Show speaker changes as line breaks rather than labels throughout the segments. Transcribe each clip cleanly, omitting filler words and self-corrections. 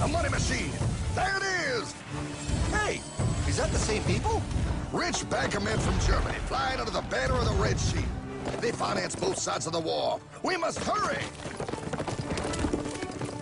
A money machine! There it is!
Hey, is that the same people?
Rich bankermen from Germany flying under the banner of the Red Shield. They finance both sides of the war. We must hurry!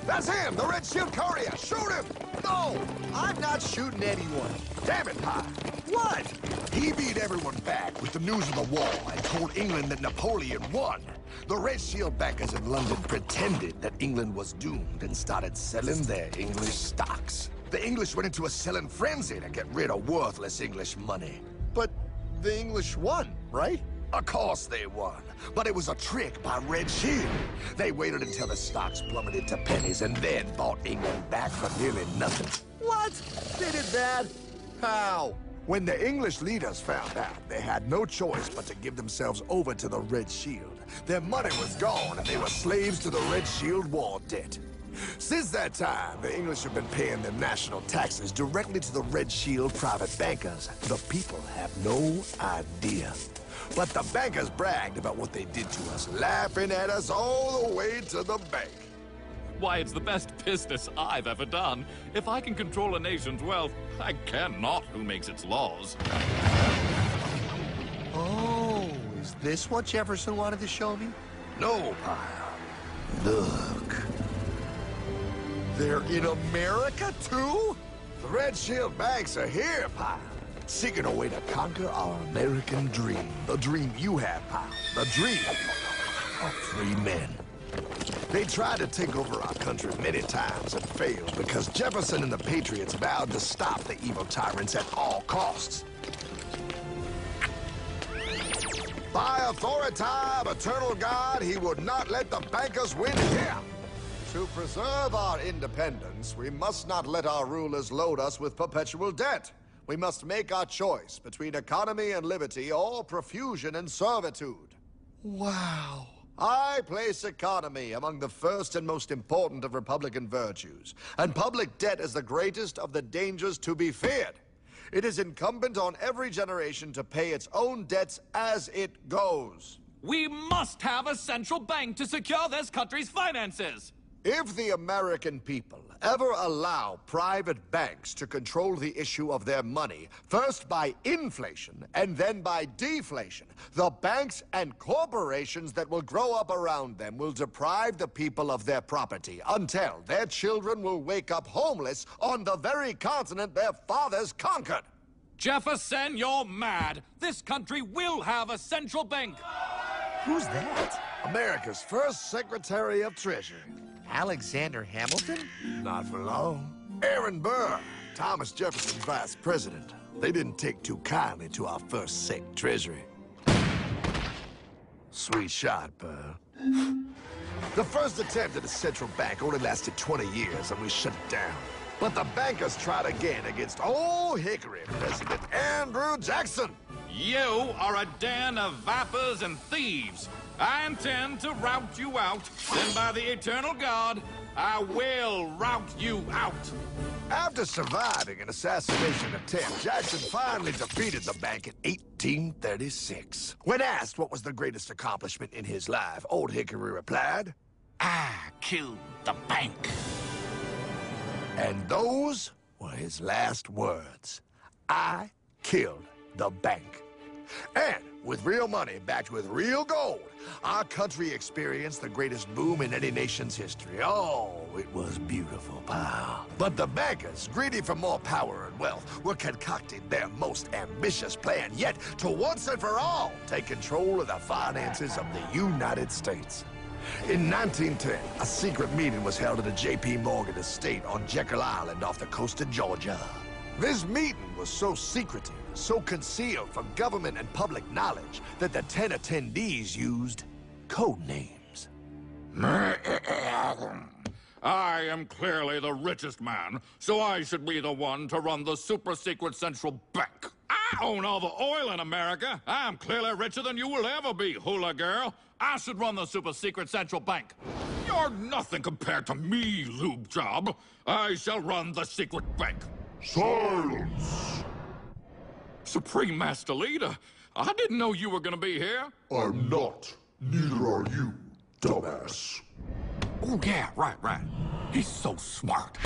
That's him, the Red Shield courier! Shoot him!
No, I'm not shooting anyone.
Damn it, Pie!
What?
He beat everyone back with the news of the war and told England that Napoleon won. The Red Shield bankers in London pretended that England was doomed and started selling their English stocks. The English went into a selling frenzy to get rid of worthless English money.
But the English won, right?
Of course they won, but it was a trick by Red Shield. They waited until the stocks plummeted to pennies and then bought England back for nearly nothing.
What? They did that? How?
When the English leaders found out, they had no choice but to give themselves over to the Red Shield. Their money was gone, and they were slaves to the Red Shield war debt. Since that time, the English have been paying their national taxes directly to the Red Shield private bankers. The people have no idea. But the bankers bragged about what they did to us, laughing at us all the way to the bank.
Why, it's the best business I've ever done. If I can control a nation's wealth, I care not who makes its laws.
Oh, is this what Jefferson wanted to show me?
No, Pyle. Look.
They're in America, too?
The Red Shield banks are here, Pyle. Seeking a way to conquer our American dream. The dream you have, Pyle. The dream of free men. They tried to take over our country many times and failed because Jefferson and the Patriots vowed to stop the evil tyrants at all costs. By authority of eternal God, he would not let the bankers win here.
To preserve our independence, we must not let our rulers load us with perpetual debt. We must make our choice between economy and liberty or profusion and servitude.
Wow.
I place economy among the first and most important of Republican virtues, and public debt is the greatest of the dangers to be feared. It is incumbent on every generation to pay its own debts as it goes.
We must have a central bank to secure this country's finances.
If the American people ever allow private banks to control the issue of their money, first by inflation and then by deflation, the banks and corporations that will grow up around them will deprive the people of their property until their children will wake up homeless on the very continent their fathers conquered.
Jefferson, you're mad. This country will have a central bank.
Who's that?
America's first Secretary of Treasury.
Alexander Hamilton?
Not for long. Aaron Burr, Thomas Jefferson's vice president. They didn't take too kindly to our first Sec Treasury. Sweet shot, Burr. The first attempt at a central bank only lasted 20 years and we shut it down. But the bankers tried again against Old Hickory President Andrew Jackson.
You are a den of vipers and thieves. I intend to rout you out. Then by the eternal God, I will rout you out.
After surviving an assassination attempt, Jackson finally defeated the bank in 1836. When asked what was the greatest accomplishment in his life, Old Hickory replied,
I killed the bank.
And those were his last words. I killed the bank. And with real money backed with real gold, our country experienced the greatest boom in any nation's history. Oh, it was beautiful, pal. But the bankers, greedy for more power and wealth, were concocting their most ambitious plan yet to once and for all take control of the finances of the United States. In 1910, a secret meeting was held at the J.P. Morgan estate on Jekyll Island off the coast of Georgia. This meeting was so secretive, so concealed from government and public knowledge that the 10 attendees used code names.
I am clearly the richest man, so I should be the one to run the super-secret central bank. I own all the oil in America. I'm clearly richer than you will ever be, hula girl. I should run the super-secret central bank. You're nothing compared to me, lube job. I shall run the secret bank.
Silence!
Supreme Master Leader, I didn't know you were gonna be here.
I'm not. Neither are you, dumbass.
Oh, yeah, right. He's so smart.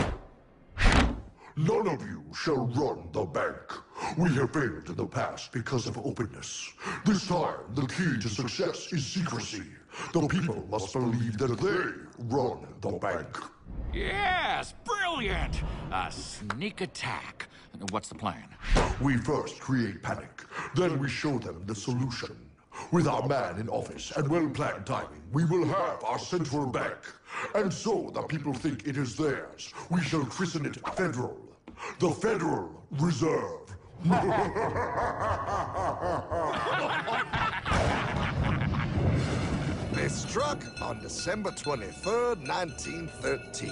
None of you shall run the bank. We have failed in the past because of openness. This time, the key to success is secrecy. The people must believe that they run the bank.
Yes, brilliant! A sneak attack. What's the plan?
We first create panic, then we show them the solution. With our man in office and well-planned timing, we will have our central bank. And so the people think it is theirs. We shall christen it Federal. The Federal Reserve.
They struck on December 23rd, 1913.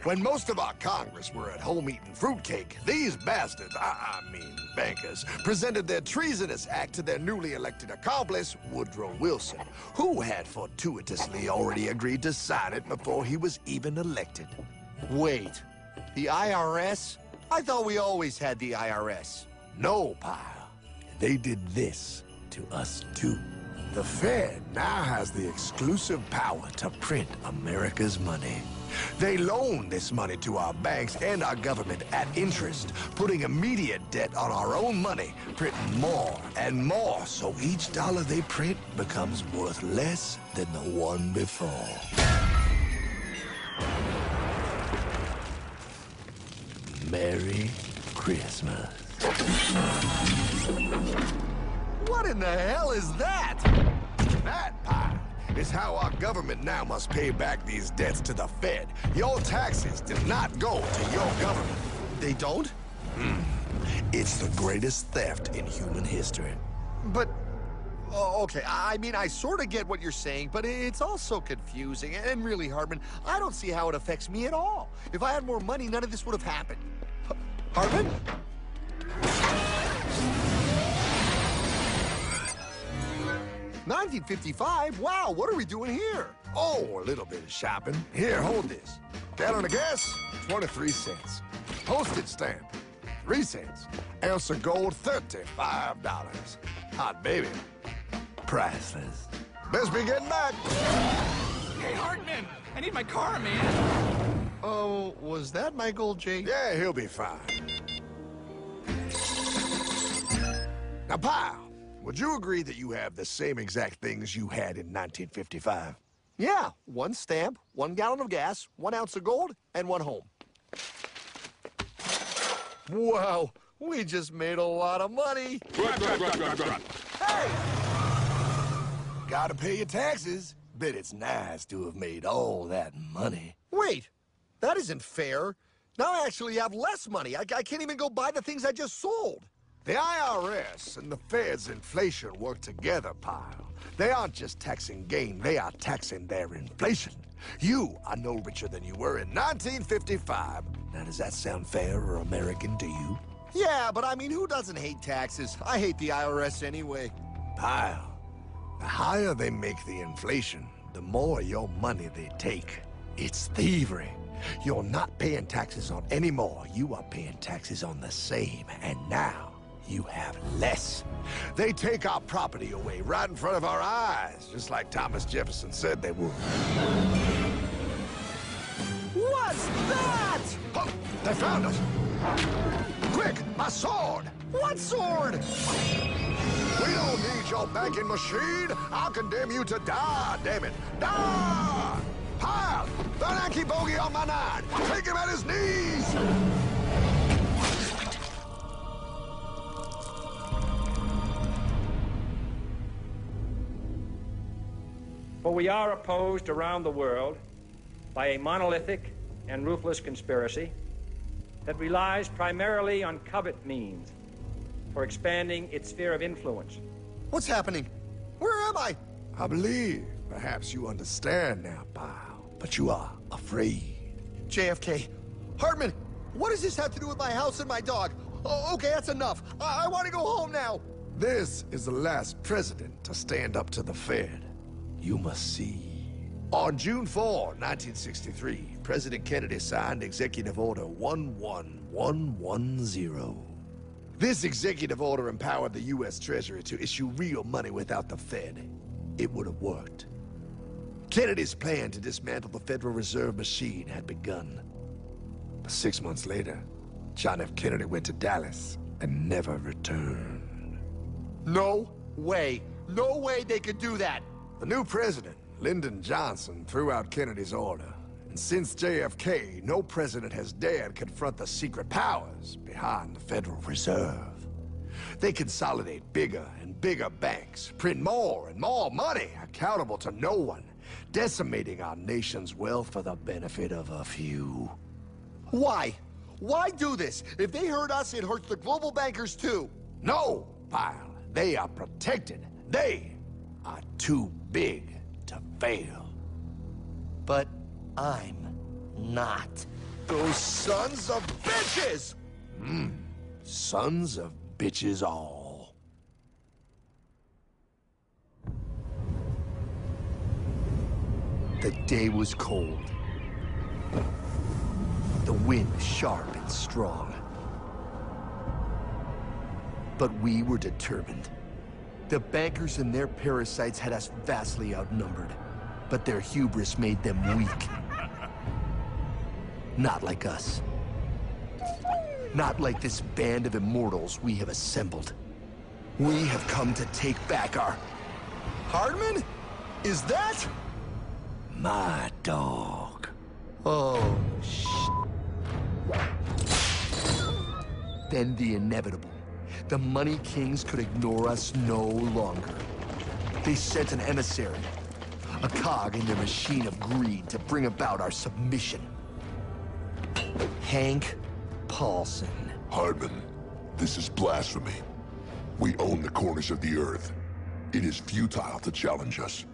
When most of our Congress were at home eating fruitcake, these bastards, I mean bankers, presented their treasonous act to their newly elected accomplice, Woodrow Wilson, who had fortuitously already agreed to sign it before he was even elected.
Wait, the IRS? I thought we always had the IRS.
No, pal. They did this to us too. The Fed now has the exclusive power to print America's money. They loan this money to our banks and our government at interest, putting immediate debt on our own money, printing more and more, so each dollar they print becomes worth less than the one before. Merry Christmas.
What in the hell is that?
That, pie, is how our government now must pay back these debts to the Fed. Your taxes do not go to your government.
They don't?
It's the greatest theft in human history.
But, oh, okay, I mean, I sort of get what you're saying, but it's all so confusing. And really, Hartman, I don't see how it affects me at all. If I had more money, none of this would have happened. Hartman? 1955? Wow, what are we doing here?
Oh, a little bit of shopping. Here, hold this. Gallon of gas, 23 cents. Postage stamp, 3 cents. Ounce of gold, $35. Hot baby, priceless. Best be getting back.
Hey, Hartman! I need my car, man!
Oh, was that Michael J?
Yeah, he'll be fine. Now, pal, would you agree that you have the same exact things you had in 1955?
Yeah, 1 stamp, 1 gallon of gas, 1 ounce of gold, and 1 home. Wow, we just made a lot of money.
Hey! Gotta pay your taxes. Bet it's nice to have made all that money.
Wait, that isn't fair. Now I actually have less money. I can't even go buy the things I just sold.
The IRS and the Fed's inflation work together, pal. They aren't just taxing gain, they are taxing their inflation. You are no richer than you were in 1955. Now, does that sound fair or American to you?
Yeah, but I mean, who doesn't hate taxes? I hate the IRS anyway.
Pal, the higher they make the inflation, the more your money they take. It's thievery. You're not paying taxes on any more. You are paying taxes on the same, and now you have less. They take our property away right in front of our eyes, just like Thomas Jefferson said they would.
What's that?
Oh, they found us! Quick, my sword!
What sword?
We don't need your banking machine! I'll condemn you to die, damn it! Die! Pile! Bernanke bogey on my 9! Take him at his knees!
For we are opposed around the world by a monolithic and ruthless conspiracy that relies primarily on covert means for expanding its sphere of influence.
What's happening? Where am I?
I believe perhaps you understand now, pal, but you are afraid.
JFK. Hartman, what does this have to do with my house and my dog? Oh, okay, that's enough. I want to go home now.
This is the last president to stand up to the Fed. You must see. On June 4, 1963, President Kennedy signed Executive Order 11110. This executive order empowered the U.S. Treasury to issue real money without the Fed. It would have worked. Kennedy's plan to dismantle the Federal Reserve machine had begun. But 6 months later, John F. Kennedy went to Dallas and never returned.
No way. No way they could do that.
The new president, Lyndon Johnson, threw out Kennedy's order. And since JFK, no president has dared confront the secret powers behind the Federal Reserve. They consolidate bigger and bigger banks, print more and more money, accountable to no one, decimating our nation's wealth for the benefit of a few.
Why? Why do this? If they hurt us, it hurts the global bankers too.
No, Pyle. They are protected. They are too big to fail.
But I'm not.
Those sons of bitches! Sons of bitches all.
The day was cold. The wind sharp and strong. But we were determined. The bankers and their parasites had us vastly outnumbered, but their hubris made them weak. Not like us. Not like this band of immortals we have assembled. We have come to take back our... Hardman? Is that...
My dog.
Oh, Then the inevitable. The Money Kings could ignore us no longer. They sent an emissary, a cog in their machine of greed to bring about our submission. Hank Paulson.
Hardman, this is blasphemy. We own the corners of the earth. It is futile to challenge us.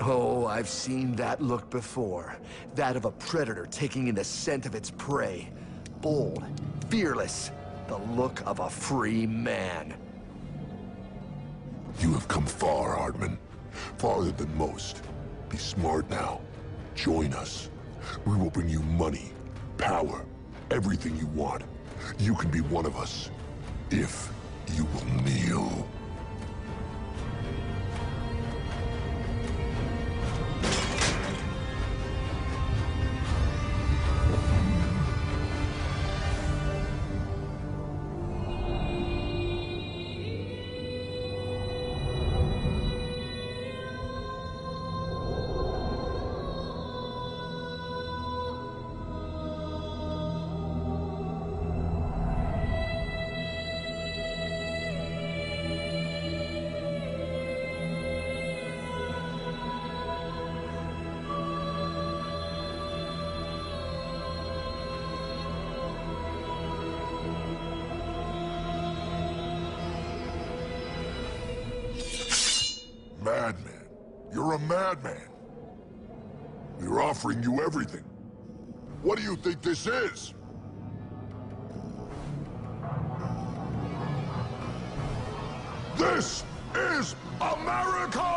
Oh, I've seen that look before. That of a predator taking in the scent of its prey. Bold, fearless, the look of a free man.
You have come far, Hardman. Farther than most. Be smart now. Join us. We will bring you money, power, everything you want. You can be one of us, if you will kneel. Madman. You're a madman. We're offering you everything. What do you think this is? This is America!